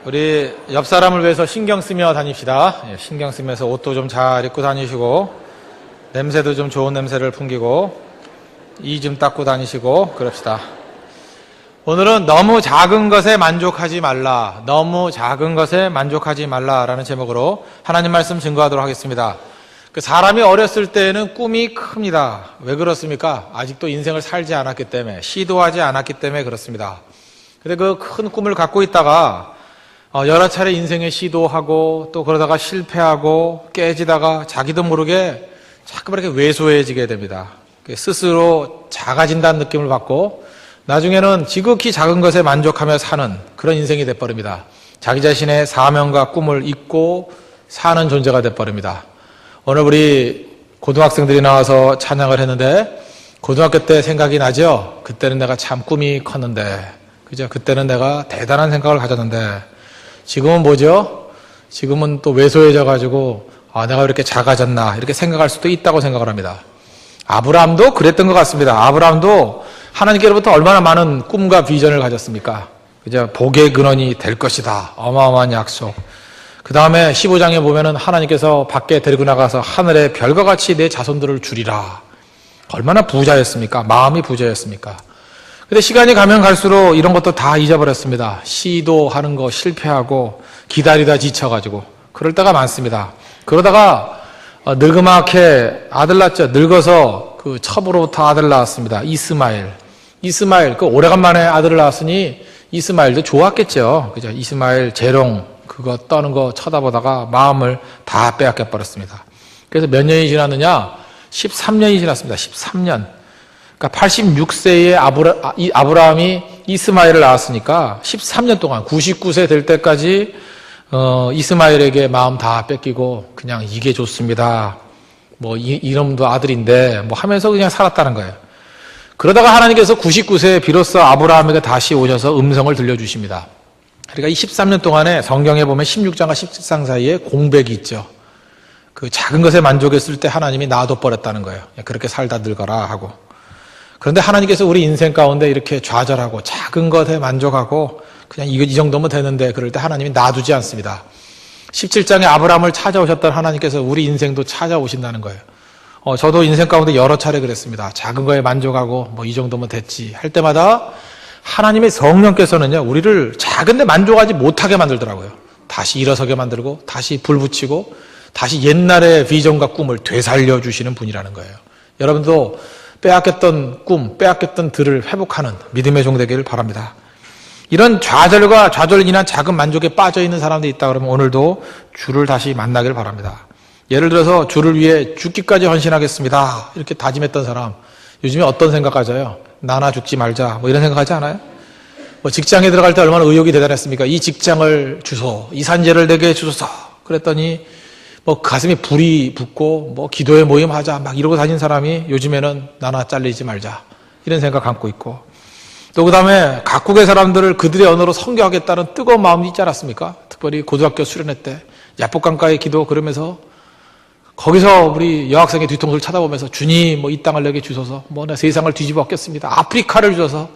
우리 옆 사람을 위해서 신경 쓰며 다닙시다. 신경 쓰면서 옷도 좀 잘 입고 다니시고, 냄새도 좀 좋은 냄새를 풍기고, 이 좀 닦고 다니시고, 그럽시다. 오늘은 너무 작은 것에 만족하지 말라. 너무 작은 것에 만족하지 말라라는 제목으로 하나님 말씀 증거하도록 하겠습니다. 사람이 어렸을 때에는 꿈이 큽니다. 왜 그렇습니까? 아직도 인생을 살지 않았기 때문에, 시도하지 않았기 때문에 그렇습니다. 근데 그 큰 꿈을 갖고 있다가 여러 차례 인생에 시도하고 또 그러다가 실패하고 깨지다가 자기도 모르게 자꾸 이렇게 왜소해지게 됩니다. 스스로 작아진다는 느낌을 받고 나중에는 지극히 작은 것에 만족하며 사는 그런 인생이 돼버립니다. 자기 자신의 사명과 꿈을 잊고 사는 존재가 돼버립니다. 오늘 우리 고등학생들이 나와서 찬양을 했는데 고등학교 때 생각이 나죠? 그때는 내가 참 꿈이 컸는데, 그죠? 그때는 내가 대단한 생각을 가졌는데 지금은 뭐죠? 지금은 또 왜소해져가지고 내가 왜 이렇게 작아졌나 이렇게 생각할 수도 있다고 생각을 합니다. 아브라함도 그랬던 것 같습니다. 아브라함도 하나님께로부터 얼마나 많은 꿈과 비전을 가졌습니까? 그죠? 복의 근원이 될 것이다. 어마어마한 약속. 그 다음에 15장에 보면은 하나님께서 밖에 데리고 나가서 하늘의 별과 같이 내 자손들을 주리라. 얼마나 부자였습니까? 마음이 부자였습니까? 근데 시간이 가면 갈수록 이런 것도 다 잊어버렸습니다. 시도하는 거 실패하고 기다리다 지쳐가지고 그럴 때가 많습니다. 그러다가 늙음하게 아들 낳죠. 늙어서 그 첩으로부터 아들 낳았습니다. 이스마엘 그 오래간만에 아들을 낳았으니 이스마엘도 좋았겠죠. 그죠? 이스마엘 재롱 그거 떠는 거 쳐다보다가 마음을 다 빼앗겨 버렸습니다. 그래서 몇 년이 지났느냐? 13년이 지났습니다. 13년. 그러니까 86세의 아브라함이 이스마엘을 낳았으니까 13년 동안 99세 될 때까지 이스마엘에게 마음 다 뺏기고 그냥 이게 좋습니다. 뭐 이놈도 아들인데 뭐 하면서 그냥 살았다는 거예요. 그러다가 하나님께서 99세에 비로소 아브라함에게 다시 오셔서 음성을 들려주십니다. 그러니까 이 13년 동안에 성경에 보면 16장과 17장 사이에 공백이 있죠. 그 작은 것에 만족했을 때 하나님이 놔둬버렸다는 거예요. 그렇게 살다 늙어라 하고. 그런데 하나님께서 우리 인생 가운데 이렇게 좌절하고 작은 것에 만족하고 그냥 이 정도면 되는데 그럴 때 하나님이 놔두지 않습니다. 17장에 아브라함을 찾아오셨던 하나님께서 우리 인생도 찾아오신다는 거예요. 저도 인생 가운데 여러 차례 그랬습니다. 작은 거에 만족하고 뭐 이 정도면 됐지 할 때마다 하나님의 성령께서는요 우리를 작은데 만족하지 못하게 만들더라고요. 다시 일어서게 만들고 다시 불 붙이고 다시 옛날의 비전과 꿈을 되살려 주시는 분이라는 거예요. 여러분도 빼앗겼던 꿈, 빼앗겼던 들을 회복하는 믿음의 종 되기를 바랍니다. 이런 좌절과 좌절로 인한 작은 만족에 빠져있는 사람들이 있다 그러면 오늘도 주를 다시 만나기를 바랍니다. 예를 들어서 주를 위해 죽기까지 헌신하겠습니다 이렇게 다짐했던 사람 요즘에 어떤 생각 가져요? 나나 죽지 말자 뭐 이런 생각하지 않아요? 뭐 직장에 들어갈 때 얼마나 의욕이 대단했습니까? 이 직장을 주소, 이 산재를 내게 주소서 그랬더니 뭐 가슴에 불이 붙고 뭐 기도회 모임 하자 막 이러고 다닌 사람이 요즘에는 나나 잘리지 말자 이런 생각 갖고 있고 또 그 다음에 각국의 사람들을 그들의 언어로 선교하겠다는 뜨거운 마음이 있지 않았습니까? 특별히 고등학교 수련회 때 야복강가의 기도 그러면서 거기서 우리 여학생의 뒤통수를 쳐다보면서 주님 뭐 이 땅을 내게 주소서 뭐 내 세상을 뒤집어 엎겠습니다. 아프리카를 주소서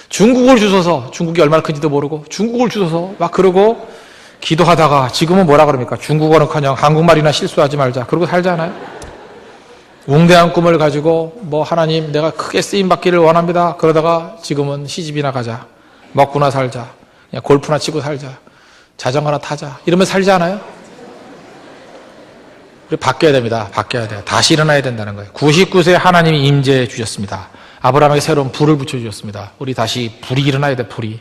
중국을 주소서 중국이 얼마나 큰지도 모르고 중국을 주소서 막 그러고 기도하다가 지금은 뭐라 그럽니까? 중국어는커녕 한국말이나 실수하지 말자. 그러고 살잖아요. 웅대한 꿈을 가지고 뭐 하나님 내가 크게 쓰임받기를 원합니다. 그러다가 지금은 시집이나 가자. 먹고나 살자. 그냥 골프나 치고 살자. 자전거나 타자. 이러면 살지 않아요? 우리 바뀌어야 됩니다. 바뀌어야 돼요. 다시 일어나야 된다는 거예요. 99세 하나님이 임재해 주셨습니다. 아브라함에게 새로운 불을 붙여주셨습니다. 우리 다시 불이 일어나야 돼. 불이.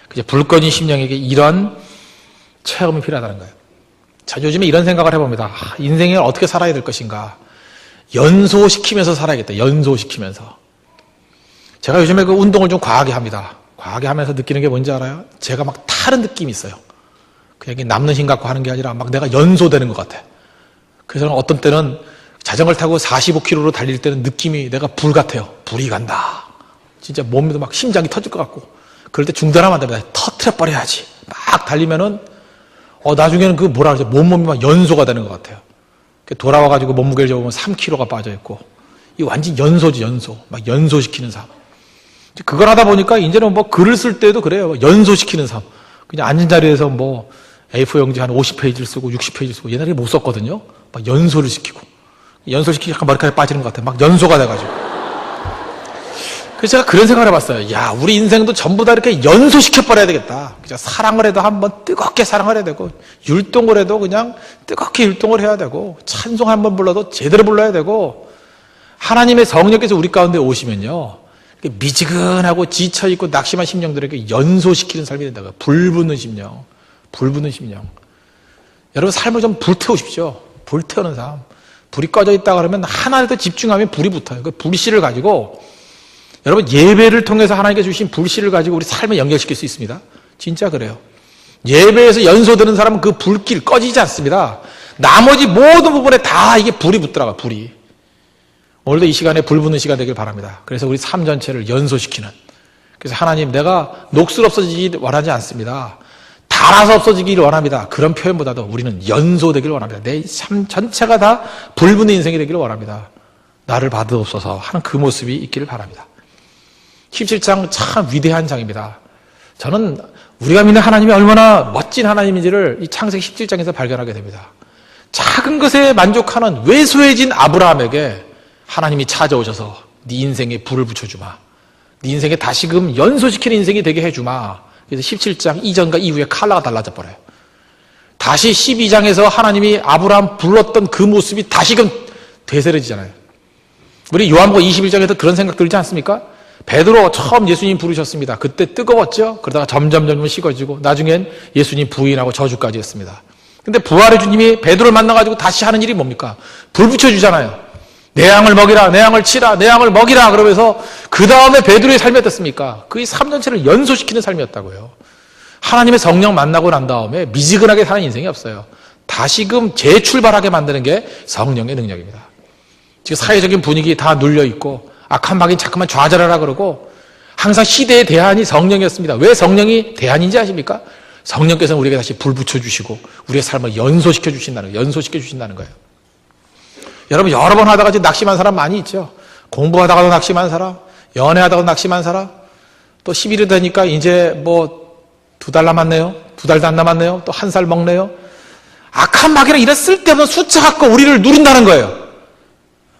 그죠? 불 꺼진 심령에게 이런 체험이 필요하다는 거예요. 자, 요즘에 이런 생각을 해봅니다. 인생을 어떻게 살아야 될 것인가. 연소시키면서 살아야겠다. 연소시키면서. 제가 요즘에 그 운동을 좀 과하게 합니다. 과하게 하면서 느끼는 게 뭔지 알아요? 제가 막 타는 느낌이 있어요. 그냥 남는 힘 갖고 하는 게 아니라 막 내가 연소되는 것 같아. 그래서 어떤 때는 자전거를 타고 45km로 달릴 때는 느낌이 내가 불 같아요. 불이 간다. 진짜 몸에도 막 심장이 터질 것 같고. 그럴 때 중단하면 안 됩니다. 터트려버려야지. 막 달리면은 나중에는 그 뭐라 그러죠? 몸이 막 연소가 되는 것 같아요. 돌아와가지고 몸무게를 재보면 3kg가 빠져있고, 이 완전 연소지, 연소. 막 연소시키는 삶. 그걸 하다 보니까 이제는 뭐 글을 쓸 때도 그래요. 연소시키는 삶. 그냥 앉은 자리에서 뭐 A4 용지 한 50페이지를 쓰고 60페이지를 쓰고 옛날에 못 썼거든요. 막 연소를 시키고. 연소시키기 약간 머리카락이 빠지는 것 같아요. 막 연소가 돼가지고. 그래서 제가 그런 생각을 해봤어요. 야, 우리 인생도 전부 다 이렇게 연소시켜버려야 되겠다. 그냥 사랑을 해도 한번 뜨겁게 사랑을 해야 되고, 율동을 해도 그냥 뜨겁게 율동을 해야 되고, 찬송 한번 불러도 제대로 불러야 되고, 하나님의 성령께서 우리 가운데 오시면요, 미지근하고 지쳐있고 낙심한 심령들에게 연소시키는 삶이 된다고요. 불붙는 심령. 불붙는 심령. 여러분 삶을 좀 불태우십시오. 불태우는 삶. 불이 꺼져 있다 그러면 하나에 더 집중하면 불이 붙어요. 그 불씨를 가지고 여러분 예배를 통해서 하나님께 주신 불씨를 가지고 우리 삶을 연결시킬 수 있습니다. 진짜 그래요. 예배에서 연소되는 사람은 그 불길 꺼지지 않습니다. 나머지 모든 부분에 다 이게 불이 붙더라고요. 불이. 오늘도 이 시간에 불 붙는 시간 되길 바랍니다. 그래서 우리 삶 전체를 연소시키는. 그래서 하나님 내가 녹슬 없어지길 원하지 않습니다. 달아서 없어지기를 원합니다. 그런 표현보다도 우리는 연소되기를 원합니다. 내 삶 전체가 다 불 붙는 인생이 되기를 원합니다. 나를 받으옵소서 하는 그 모습이 있기를 바랍니다. 17장 참 위대한 장입니다. 저는 우리가 믿는 하나님이 얼마나 멋진 하나님인지를 이 창세기 17장에서 발견하게 됩니다. 작은 것에 만족하는 왜소해진 아브라함에게 하나님이 찾아오셔서 네 인생에 불을 붙여주마. 네 인생에 다시금 연소시키는 인생이 되게 해주마. 그래서 17장 이전과 이후에 컬러가 달라져 버려요. 다시 12장에서 하나님이 아브라함 불렀던 그 모습이 다시금 되새려지잖아요. 우리 요한복음 21장에서 그런 생각 들지 않습니까? 베드로 처음 예수님 부르셨습니다. 그때 뜨거웠죠? 그러다가 점점 식어지고 나중엔 예수님 부인하고 저주까지 했습니다. 근데 부활의 주님이 베드로를 만나가지고 다시 하는 일이 뭡니까? 불 붙여주잖아요. 내 양을 먹이라, 내 양을 치라, 내 양을 먹이라 그러면서 그 다음에 베드로의 삶이 어땠습니까? 그의 3년째를 연소시키는 삶이었다고요. 하나님의 성령 만나고 난 다음에 미지근하게 사는 인생이 없어요. 다시금 재출발하게 만드는 게 성령의 능력입니다. 지금 사회적인 분위기 다 눌려있고 악한 마귀는 자꾸만 좌절하라 그러고 항상 시대의 대안이 성령이었습니다. 왜 성령이 대안인지 아십니까? 성령께서는 우리에게 다시 불 붙여주시고 우리의 삶을 연소시켜 주신다는 거예요. 여러분 여러 번 하다가 지금 낙심한 사람 많이 있죠. 공부하다가도 낙심한 사람, 연애하다가도 낙심한 사람, 또 10일이 되니까 이제 뭐 2달 남았네요. 2달도 안 남았네요. 또 1살 먹네요. 악한 마귀는 이런 쓸데없는 숫자 갖고 우리를 누린다는 거예요.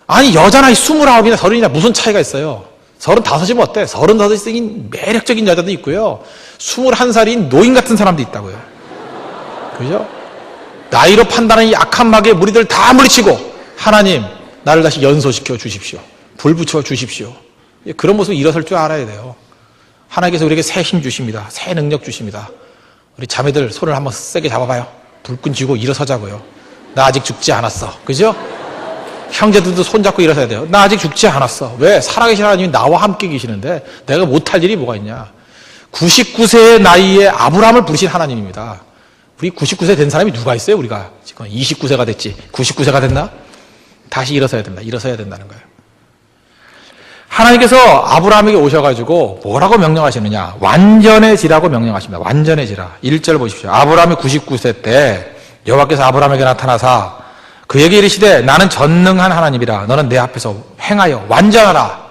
아니 여자나 29이나 30이나 무슨 차이가 있어요. 35이면 어때? 35인 매력적인 여자도 있고요. 21살인 노인 같은 사람도 있다고요. 그죠? 나이로 판단하는 이 악한 마귀의 무리들 다 물리치고 하나님 나를 다시 연소시켜 주십시오. 불 붙여 주십시오. 그런 모습을 일어설 줄 알아야 돼요. 하나님께서 우리에게 새 힘 주십니다. 새 능력 주십니다. 우리 자매들 손을 한번 세게 잡아봐요. 불끈 쥐고 일어서자고요. 나 아직 죽지 않았어. 그죠? 형제들도 손잡고 일어서야 돼요. 나 아직 죽지 않았어. 왜? 살아계신 하나님이 나와 함께 계시는데 내가 못할 일이 뭐가 있냐. 99세의 나이에 아브라함을 부르신 하나님입니다. 우리 99세 된 사람이 누가 있어요? 우리가 지금 29세가 됐지 99세가 됐나? 다시 일어서야 된다. 일어서야 된다는 거예요. 하나님께서 아브라함에게 오셔가지고 뭐라고 명령하시느냐. 완전해지라고 명령하십니다. 완전해지라. 1절 보십시오. 아브라함이 99세 때 여호와께서 아브라함에게 나타나사 그에게 이르시되 나는 전능한 하나님이라 너는 내 앞에서 행하여 완전하라.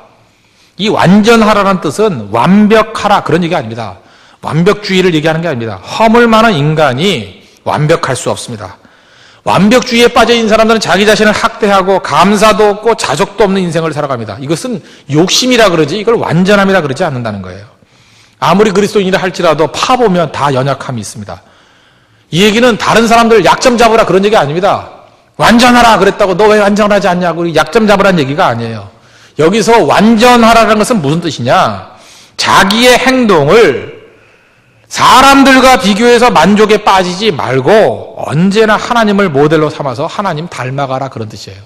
이 완전하라는 뜻은 완벽하라 그런 얘기가 아닙니다. 완벽주의를 얘기하는 게 아닙니다. 허물 많은 인간이 완벽할 수 없습니다. 완벽주의에 빠져 있는 사람들은 자기 자신을 학대하고 감사도 없고 자족도 없는 인생을 살아갑니다. 이것은 욕심이라 그러지 이걸 완전함이라 그러지 않는다는 거예요. 아무리 그리스도인이라 할지라도 파보면 다 연약함이 있습니다. 이 얘기는 다른 사람들 약점 잡으라 그런 얘기 아닙니다. 완전하라 그랬다고 너 왜 완전하지 않냐고 약점 잡으라는 얘기가 아니에요. 여기서 완전하라는 것은 무슨 뜻이냐. 자기의 행동을 사람들과 비교해서 만족에 빠지지 말고 언제나 하나님을 모델로 삼아서 하나님 닮아가라 그런 뜻이에요.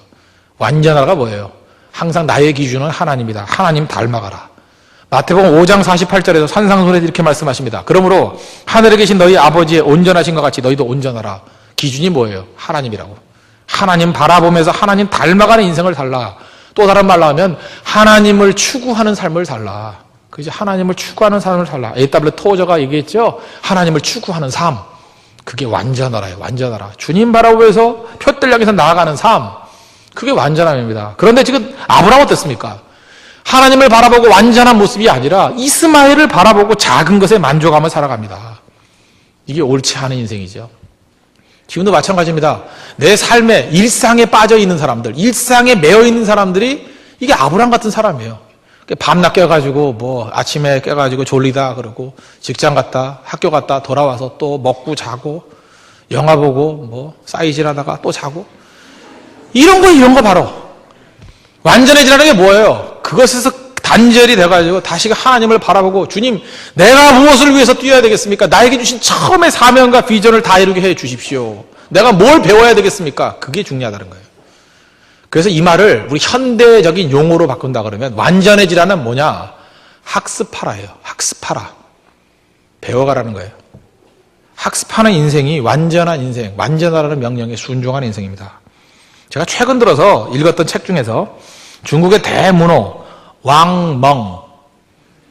완전하가 뭐예요? 항상 나의 기준은 하나님이다. 하나님 닮아가라. 마태복음 5장 48절에서 산상순례 이렇게 말씀하십니다. 그러므로 하늘에 계신 너희 아버지의 온전하신 것 같이 너희도 온전하라. 기준이 뭐예요? 하나님이라고. 하나님 바라보면서 하나님 닮아가는 인생을 살라. 또 다른 말로 하면 하나님을 추구하는 삶을 살라. 그죠? 하나님을 추구하는 삶을 살라. A.W. 토저가 얘기했죠. 하나님을 추구하는 삶. 그게 완전하라요. 완전하라. 주님 바라보면서 표들 향해서 나아가는 삶. 그게 완전함입니다. 그런데 지금 아브라함 어땠습니까? 하나님을 바라보고 완전한 모습이 아니라 이스마엘을 바라보고 작은 것에 만족하며 살아갑니다. 이게 옳지 않은 인생이죠. 지금도 마찬가지입니다. 내 삶에, 일상에 빠져 있는 사람들, 일상에 매여 있는 사람들이 이게 아브라함 같은 사람이에요. 밤낮 깨가지고 뭐 아침에 깨가지고 졸리다 그러고 직장 갔다 학교 갔다 돌아와서 또 먹고 자고 영화 보고 뭐 사이즈하다가 또 자고 이런 거 바로 완전해지라는 게 뭐예요? 그것에서 단절이 돼가지고 다시 하나님을 바라보고 주님 내가 무엇을 위해서 뛰어야 되겠습니까? 나에게 주신 처음의 사명과 비전을 다 이루게 해 주십시오. 내가 뭘 배워야 되겠습니까? 그게 중요하다는 거예요. 그래서 이 말을 우리 현대적인 용어로 바꾼다 그러면 완전해지라는 뭐냐? 학습하라예요. 학습하라. 배워가라는 거예요. 학습하는 인생이 완전한 인생, 완전하라는 명령에 순종한 인생입니다. 제가 최근 들어서 읽었던 책 중에서 중국의 대문호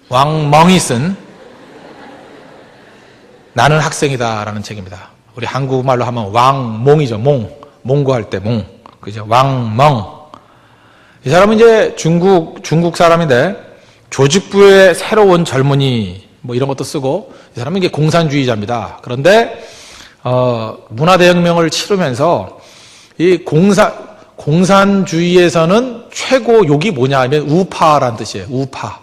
왕멍이 쓴 나는 학생이다라는 책입니다. 우리 한국말로 하면 왕몽이죠. 몽고할 때 몽. 그죠? 왕멍. 이 사람은 이제 중국 사람인데 조직부의 새로운 젊은이 뭐 이런 것도 쓰고 이 사람은 이게 공산주의자입니다. 그런데 문화대혁명을 치르면서 이 공산주의에서는 최고 욕이 뭐냐 하면 우파라는 뜻이에요. 우파.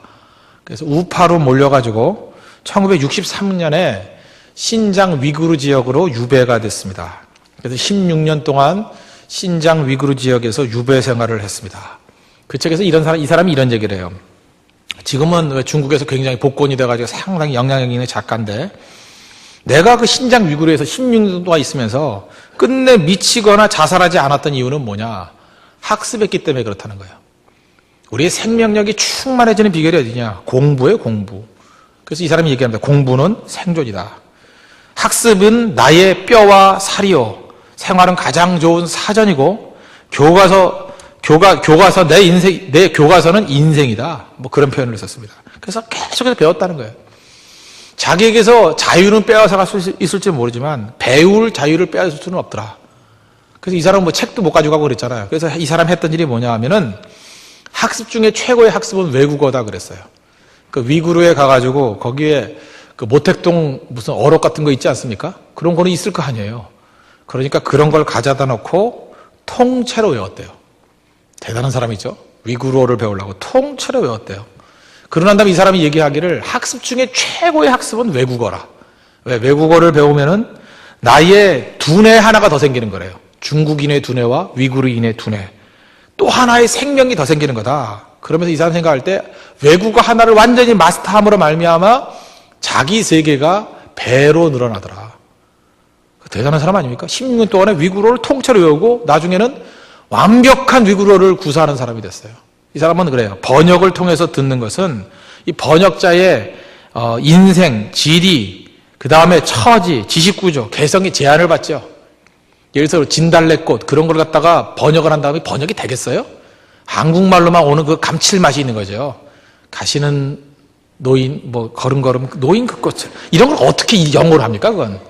그래서 우파로 몰려가지고 1963년에 신장 위구르 지역으로 유배가 됐습니다. 그래서 16년 동안 신장 위구르 지역에서 유배 생활을 했습니다. 그 책에서 이 사람이 이런 얘기를 해요. 지금은 중국에서 굉장히 복권이 돼가지고 상당히 영향력 있는 작가인데 내가 그 신장 위구르에서 16년 동안 있으면서 끝내 미치거나 자살하지 않았던 이유는 뭐냐? 학습했기 때문에 그렇다는 거예요. 우리의 생명력이 충만해지는 비결이 어디냐? 공부예요, 공부. 그래서 이 사람이 얘기합니다. 공부는 생존이다. 학습은 나의 뼈와 살이요. 생활은 가장 좋은 사전이고 교과서 내 교과서는 인생이다. 뭐 그런 표현을 썼습니다. 그래서 계속해서 배웠다는 거예요. 자기에게서 자유는 빼앗아갈 수 있을지 모르지만 배울 자유를 빼앗을 수는 없더라. 그래서 이 사람은 뭐 책도 못 가지고 가고 그랬잖아요. 그래서 이 사람 했던 일이 뭐냐 하면은 학습 중에 최고의 학습은 외국어다 그랬어요. 그 위구르에 가가지고 거기에 그 모택동 무슨 어록 같은 거 있지 않습니까? 그런 거는 있을 거 아니에요. 그러니까 그런 걸 가져다 놓고 통째로 외웠대요. 대단한 사람이죠. 위구르어를 배우려고 통째로 외웠대요. 그러난 다음에 이 사람이 얘기하기를 학습 중에 최고의 학습은 외국어라. 왜? 외국어를 배우면은 나의 두뇌 하나가 더 생기는 거래요. 중국인의 두뇌와 위구르인의 두뇌. 또 하나의 생명이 더 생기는 거다. 그러면서 이 사람 생각할 때 외국어 하나를 완전히 마스터함으로 말미암아 자기 세계가 배로 늘어나더라. 대단한 사람 아닙니까? 16년 동안에 위구르어를 통째로 외우고 나중에는 완벽한 위구르어를 구사하는 사람이 됐어요. 이 사람은 그래요. 번역을 통해서 듣는 것은 이 번역자의 인생, 지리, 그 다음에 처지, 지식구조, 개성이 제한을 받죠. 예를 들어서 진달래꽃 그런 걸 갖다가 번역을 한 다음에 번역이 되겠어요? 한국말로만 오는 그 감칠맛이 있는 거죠. 가시는 노인, 뭐 걸음걸음 노인 그 꽃 이런 걸 어떻게 영어로 합니까? 그건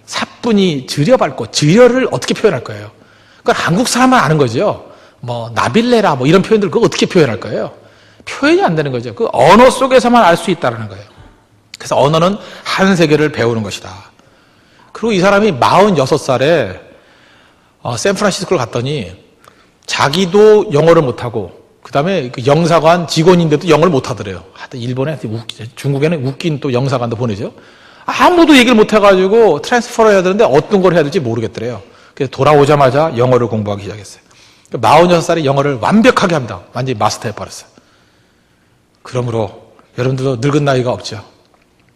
사뿐히 들여밟고 들여를 어떻게 표현할 거예요? 그건 한국 사람만 아는 거죠. 뭐 나빌레라 뭐 이런 표현들 그거 어떻게 표현할 거예요? 표현이 안 되는 거죠. 그 언어 속에서만 알 수 있다는 거예요. 그래서 언어는 한 세계를 배우는 것이다. 그리고 이 사람이 46살에 샌프란시스코를 갔더니 자기도 영어를 못하고 그 다음에 그 영사관 직원인데도 영어를 못하더래요. 하여튼 일본에 중국에는 웃긴 또 영사관도 보내죠. 아무도 얘기를 못해가지고 트랜스퍼를 해야 되는데 어떤 걸 해야 될지 모르겠더래요. 그래서 돌아오자마자 영어를 공부하기 시작했어요. 46살에 영어를 완벽하게 합니다. 완전히 마스터해버렸어요. 그러므로 여러분들도 늙은 나이가 없죠.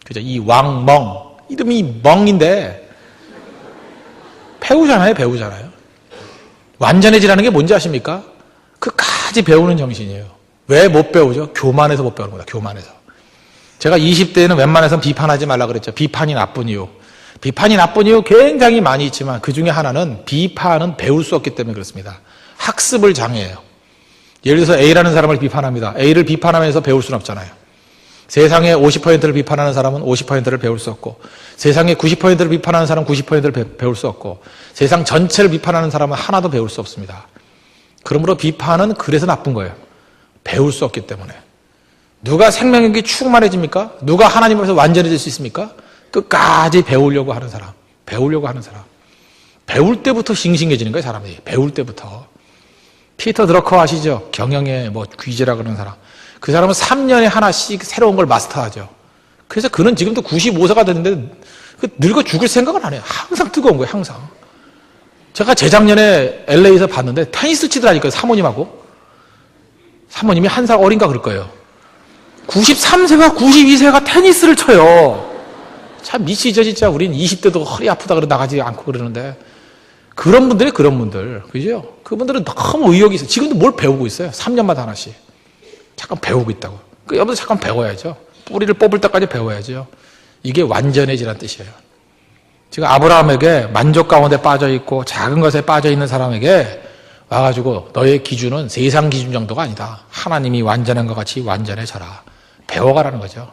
그죠? 이 왕멍 이름이 멍인데 배우잖아요. 완전해지라는 게 뭔지 아십니까? 끝까지 배우는 정신이에요. 왜 못 배우죠? 교만해서 못 배우는 거다. 교만해서. 제가 20대에는 웬만해서는 비판하지 말라 그랬죠. 비판이 나쁜 이유. 비판이 나쁜 이유 굉장히 많이 있지만 그 중에 하나는 비판은 배울 수 없기 때문에 그렇습니다. 학습을 장애해요. 예를 들어서 A라는 사람을 비판합니다. A를 비판하면서 배울 수는 없잖아요. 세상의 50%를 비판하는 사람은 50%를 배울 수 없고 세상의 90%를 비판하는 사람은 90%를 배울 수 없고 세상 전체를 비판하는 사람은 하나도 배울 수 없습니다. 그러므로 비판은 그래서 나쁜 거예요. 배울 수 없기 때문에. 누가 생명력이 충만해집니까? 누가 하나님으로서 완전해질 수 있습니까? 끝까지 배우려고 하는 사람. 배울 때부터 싱싱해지는 거예요, 사람들이. 배울 때부터. 피터 드러커 아시죠? 경영의 귀재라 그러는 사람. 그 사람은 3년에 하나씩 새로운 걸 마스터하죠. 그래서 그는 지금도 95세가 됐는데 늙어 죽을 생각을 안 해요. 항상 뜨거운 거예요, 항상. 제가 재작년에 LA에서 봤는데 테니스 치더라니까요, 사모님하고. 사모님이 한 살 어린가 그럴 거예요. 93세가 92세가 테니스를 쳐요. 참 미치죠, 진짜. 우린 20대도 허리 아프다 그러 나가지 않고 그러는데. 그런 분들. 그죠? 그분들은 너무 의욕이 있어요. 지금도 뭘 배우고 있어요. 3년마다 하나씩. 잠깐 배우고 있다고. 여러분들 잠깐 배워야죠. 뿌리를 뽑을 때까지 배워야죠. 이게 완전해지라는 뜻이에요. 지금 아브라함에게 만족 가운데 빠져있고 작은 것에 빠져있는 사람에게 와가지고 너의 기준은 세상 기준 정도가 아니다. 하나님이 완전한 것 같이 완전해져라. 배워가라는 거죠.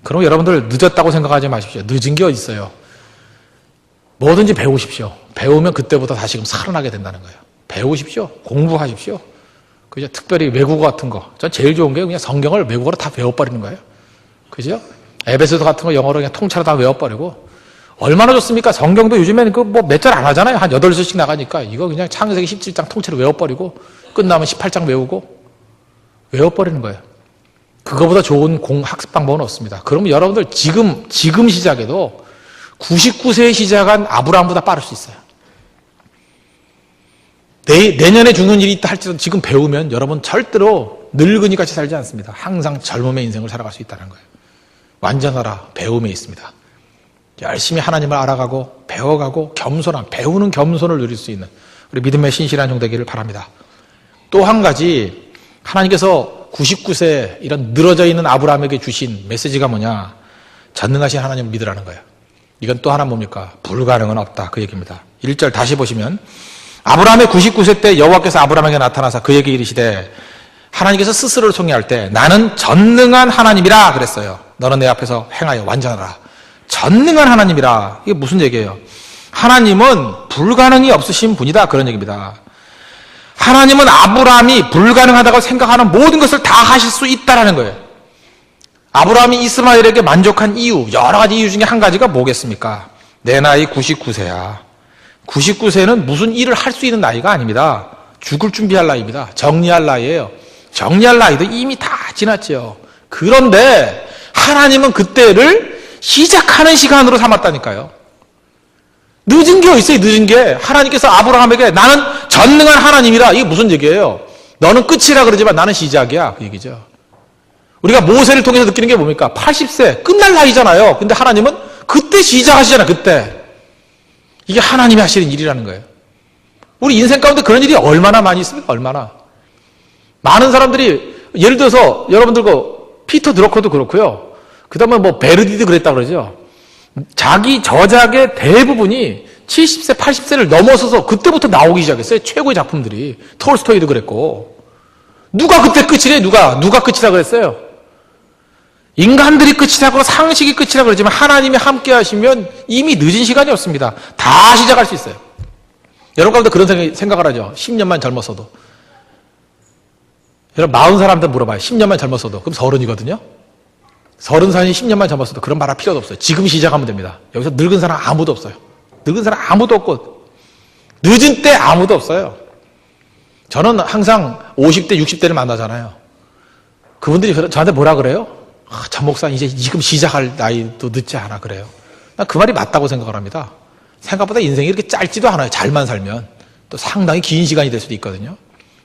그럼 여러분들 늦었다고 생각하지 마십시오. 늦은 게 어디 있어요. 뭐든지 배우십시오. 배우면 그때부터 다시금 살아나게 된다는 거예요. 배우십시오. 공부하십시오. 그죠? 특별히 외국어 같은 거. 전 제일 좋은 게 그냥 성경을 외국어로 다 외워버리는 거예요. 그죠? 에베소서 같은 거 영어로 그냥 통째로 다 외워버리고. 얼마나 좋습니까? 성경도 요즘에는 몇 절 안 하잖아요. 한 8절씩 나가니까. 이거 그냥 창세기 17장 통째로 외워버리고, 끝나면 18장 외우고, 외워버리는 거예요. 그거보다 좋은 학습 방법은 없습니다. 그러면 여러분들 지금 시작해도 99세에 시작한 아브라함보다 빠를 수 있어요. 내년에 죽는 일이 있다 할지라도 지금 배우면 여러분 절대로 늙은이 같이 살지 않습니다. 항상 젊음의 인생을 살아갈 수 있다는 거예요. 완전하라, 배움에 있습니다. 열심히 하나님을 알아가고 배워가고 배우는 겸손을 누릴 수 있는 우리 믿음의 신실한 종 되기를 바랍니다. 또 한 가지 하나님께서 99세 이런 늘어져 있는 아브라함에게 주신 메시지가 뭐냐? 전능하신 하나님을 믿으라는 거예요. 이건 또 하나 뭡니까? 불가능은 없다, 그 얘기입니다. 1절 다시 보시면 아브라함의 99세 때 여호와께서 아브라함에게 나타나서 그에게 이르시되 하나님께서 스스로를 소개할 때 나는 전능한 하나님이라 그랬어요. 너는 내 앞에서 행하여 완전하라. 전능한 하나님이라. 이게 무슨 얘기예요? 하나님은 불가능이 없으신 분이다, 그런 얘기입니다. 하나님은 아브라함이 불가능하다고 생각하는 모든 것을 다 하실 수 있다라는 거예요. 아브라함이 이스마엘에게 만족한 이유, 여러 가지 이유 중에 한 가지가 뭐겠습니까? 내 나이 99세야. 99세는 무슨 일을 할 수 있는 나이가 아닙니다. 죽을 준비할 나이입니다. 정리할 나이예요. 정리할 나이도 이미 다 지났죠. 그런데 하나님은 그때를 시작하는 시간으로 삼았다니까요. 늦은 게 어디 있어요, 늦은 게. 하나님께서 아브라함에게 나는 전능한 하나님이라. 이게 무슨 얘기예요? 너는 끝이라 그러지만 나는 시작이야, 그 얘기죠. 우리가 모세를 통해서 느끼는 게 뭡니까? 80세, 끝날 나이잖아요. 근데 하나님은 그때 시작하시잖아요, 그때. 이게 하나님이 하시는 일이라는 거예요. 우리 인생 가운데 그런 일이 얼마나 많이 있습니까? 얼마나. 많은 사람들이, 예를 들어서 여러분들 피터 드러커도 그렇고요. 그 다음에 베르디도 그랬다 그러죠. 자기 저작의 대부분이 70세, 80세를 넘어서서 그때부터 나오기 시작했어요. 최고의 작품들이. 톨스토이도 그랬고. 누가 그때 끝이래? 누가 끝이라 그랬어요? 인간들이 끝이라고 상식이 끝이라 그러지만 하나님이 함께 하시면 이미 늦은 시간이 없습니다. 다 시작할 수 있어요. 여러분 가운데 그런 생각을 하죠. 10년만 젊었어도. 여러분 40사람한테 물어봐요. 10년만 젊었어도. 그럼 30이거든요. 30살이 10년만 젊었어도 그런 말 할 필요도 없어요. 지금 시작하면 됩니다. 여기서 늙은 사람 아무도 없어요. 늙은 사람 아무도 없고 늦은 때 아무도 없어요. 저는 항상 50대, 60대를 만나잖아요. 그분들이 저한테 뭐라 그래요? 전 목사 이제 지금 시작할 나이도 늦지 않아 그래요. 난 그 말이 맞다고 생각을 합니다. 생각보다 인생이 이렇게 짧지도 않아요. 잘만 살면. 또 상당히 긴 시간이 될 수도 있거든요.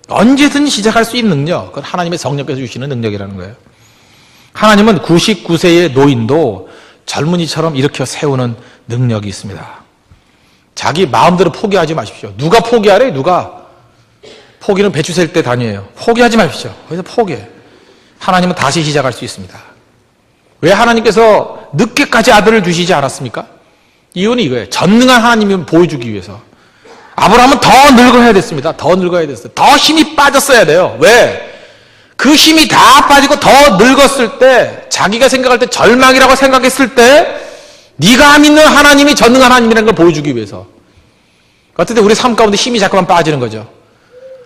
언제든 시작할 수 있는 능력, 그건 하나님의 성령께서 주시는 능력이라는 거예요. 하나님은 99세의 노인도 젊은이처럼 일으켜 세우는 능력이 있습니다. 자기 마음대로 포기하지 마십시오. 누가 포기하래? 누가? 포기는 배추 셀 때 단위예요. 포기하지 마십시오. 거기서 포기해. 하나님은 다시 시작할 수 있습니다. 왜 하나님께서 늦게까지 아들을 주시지 않았습니까? 이유는 이거예요. 전능한 하나님을 보여주기 위해서. 아브라함은 더 늙어야 됐습니다. 더 늙어야 됐어요. 더 힘이 빠졌어야 돼요. 왜? 그 힘이 다 빠지고 더 늙었을 때, 자기가 생각할 때 절망이라고 생각했을 때 네가 믿는 하나님이 전능한 하나님이라는 걸 보여주기 위해서. 어쨌든 우리 삶 가운데 힘이 자꾸만 빠지는 거죠.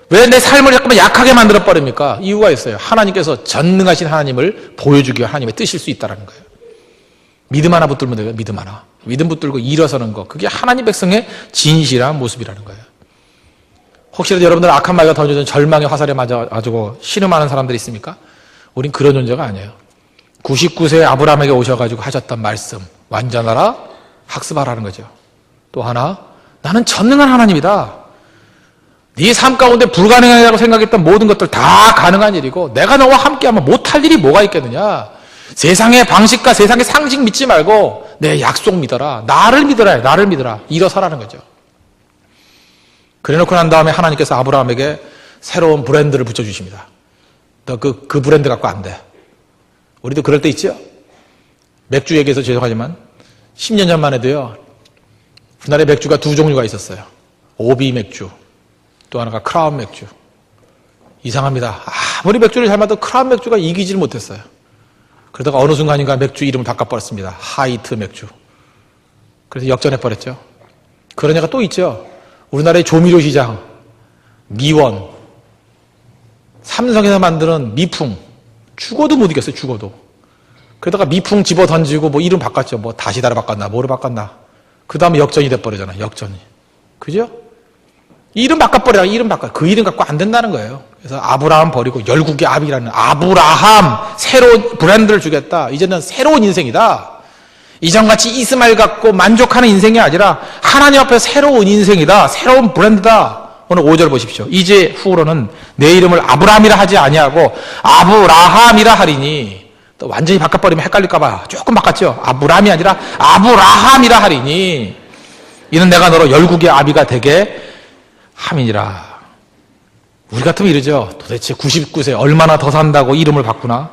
왜 내 삶을 자꾸만 약하게 만들어버립니까? 이유가 있어요. 하나님께서 전능하신 하나님을 보여주기 위해 하나님의 뜻일 수 있다는 거예요. 믿음 하나 붙들면 돼요. 믿음 하나. 믿음 붙들고 일어서는 것, 그게 하나님 백성의 진실한 모습이라는 거예요. 혹시라도 여러분들 악한 마귀가 던져준 절망의 화살에 맞아가지고 신음하는 사람들이 있습니까? 우린 그런 존재가 아니에요. 99세에 아브라함에게 오셔가지고 하셨던 말씀, 완전하라, 학습하라는 거죠. 또 하나, 나는 전능한 하나님이다. 네 삶 가운데 불가능하다고 생각했던 모든 것들 다 가능한 일이고, 내가 너와 함께하면 못할 일이 뭐가 있겠느냐. 세상의 방식과 세상의 상식 믿지 말고 내 약속 믿어라. 나를 믿어라. 나를 믿어라. 일어서라는 거죠. 그래놓고 난 다음에 하나님께서 아브라함에게 새로운 브랜드를 붙여주십니다. 너 그 브랜드 갖고 안 돼. 우리도 그럴 때 있죠? 맥주 얘기해서 죄송하지만 10년 전만 해도요, 우리나라에 맥주가 두 종류가 있었어요. 오비 맥주, 또 하나가 크라운 맥주. 이상합니다. 아무리 맥주를 잘 마셔도 크라운 맥주가 이기질 못했어요. 그러다가 어느 순간인가 맥주 이름을 바꿔버렸습니다. 하이트 맥주. 그래서 역전해버렸죠. 그런 애가 또 있죠. 우리나라의 조미료 시장, 미원, 삼성에서 만드는 미풍. 죽어도 못 이겼어요, 죽어도. 그러다가 미풍 집어 던지고 뭐 이름 바꿨죠. 뭐 다시다를 바꿨나, 뭐를 바꿨나. 그 다음에 역전이 돼버리잖아요, 역전이. 그죠? 이름 바꿔버려라, 이름 바꿔. 그 이름 갖고 안 된다는 거예요. 그래서 아브라함 버리고 열국의 아비라는 아브라함, 새로운 브랜드를 주겠다. 이제는 새로운 인생이다. 이전같이 이스마엘 갖고 만족하는 인생이 아니라 하나님 앞에 새로운 인생이다. 새로운 브랜드다. 오늘 5절 보십시오. 이제 후로는 내 이름을 아브라함이라 하지 아니하고 아브라함이라 하리니. 또 완전히 바꿔버리면 헷갈릴까봐 조금 바꿨죠. 아브라함이 아니라 아브라함이라 하리니. 이는 내가 너로 열국의 아비가 되게 함이니라. 우리 같으면 이러죠. 도대체 99세 얼마나 더 산다고 이름을 바꾸나?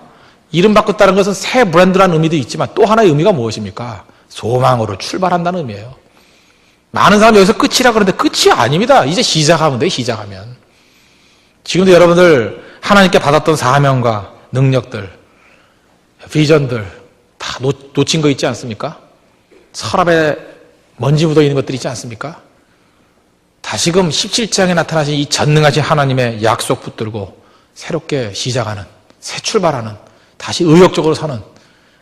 이름 바꿨다는 것은 새 브랜드라는 의미도 있지만 또 하나의 의미가 무엇입니까? 소망으로 출발한다는 의미예요. 많은 사람이 여기서 끝이라 그러는데 끝이 아닙니다. 이제 시작하면 돼요, 시작하면. 지금도 여러분들 하나님께 받았던 사명과 능력들, 비전들 다 놓친 거 있지 않습니까? 서랍에 먼지 묻어 있는 것들 있지 않습니까? 다시금 17장에 나타나신 이 전능하신 하나님의 약속 붙들고 새롭게 시작하는, 새 출발하는, 다시 의욕적으로 서는,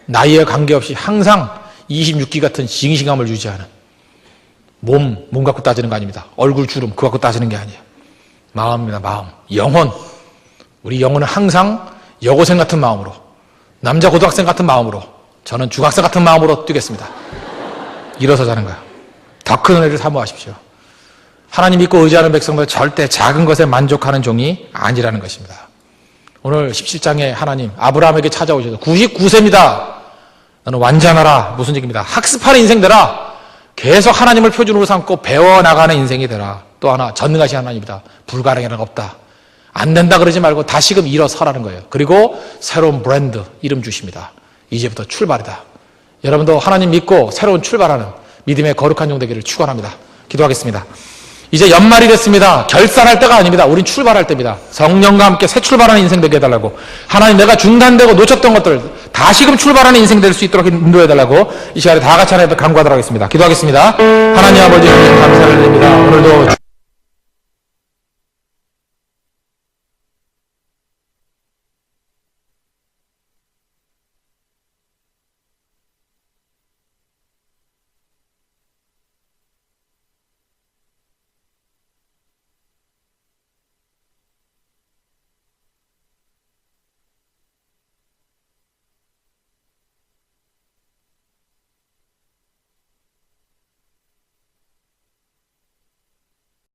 나이에 관계없이 항상 26기 같은 싱싱함을 유지하는, 몸 갖고 따지는 거 아닙니다. 얼굴 주름 그거 갖고 따지는 게 아니에요. 마음입니다. 마음, 영혼. 우리 영혼은 항상 여고생 같은 마음으로, 남자 고등학생 같은 마음으로, 저는 중학생 같은 마음으로 뛰겠습니다. 일어서자는 거야. 더 큰 은혜를 사모하십시오. 하나님 믿고 의지하는 백성들 절대 작은 것에 만족하는 종이 아니라는 것입니다. 오늘 17장에 하나님 아브라함에게 찾아오셔서 99세입니다. 너는 완전하라. 무슨 얘기입니다. 학습하는 인생 되라. 계속 하나님을 표준으로 삼고 배워나가는 인생이 되라. 또 하나 전능하신 하나님이다. 불가능이라는 거 없다. 안 된다 그러지 말고 다시금 일어서라는 거예요. 그리고 새로운 브랜드 이름 주십니다. 이제부터 출발이다. 여러분도 하나님 믿고 새로운 출발하는 믿음의 거룩한 종 되기를 축원합니다. 기도하겠습니다. 이제 연말이 됐습니다. 결산할 때가 아닙니다. 우린 출발할 때입니다. 성령과 함께 새 출발하는 인생 되게 해달라고. 하나님 내가 중단되고 놓쳤던 것들 다시금 출발하는 인생 될 수 있도록 인도해달라고 이 시간에 다 같이 하나님께 간구하도록 하겠습니다. 기도하겠습니다. 하나님 아버지 감사를 드립니다. 오늘도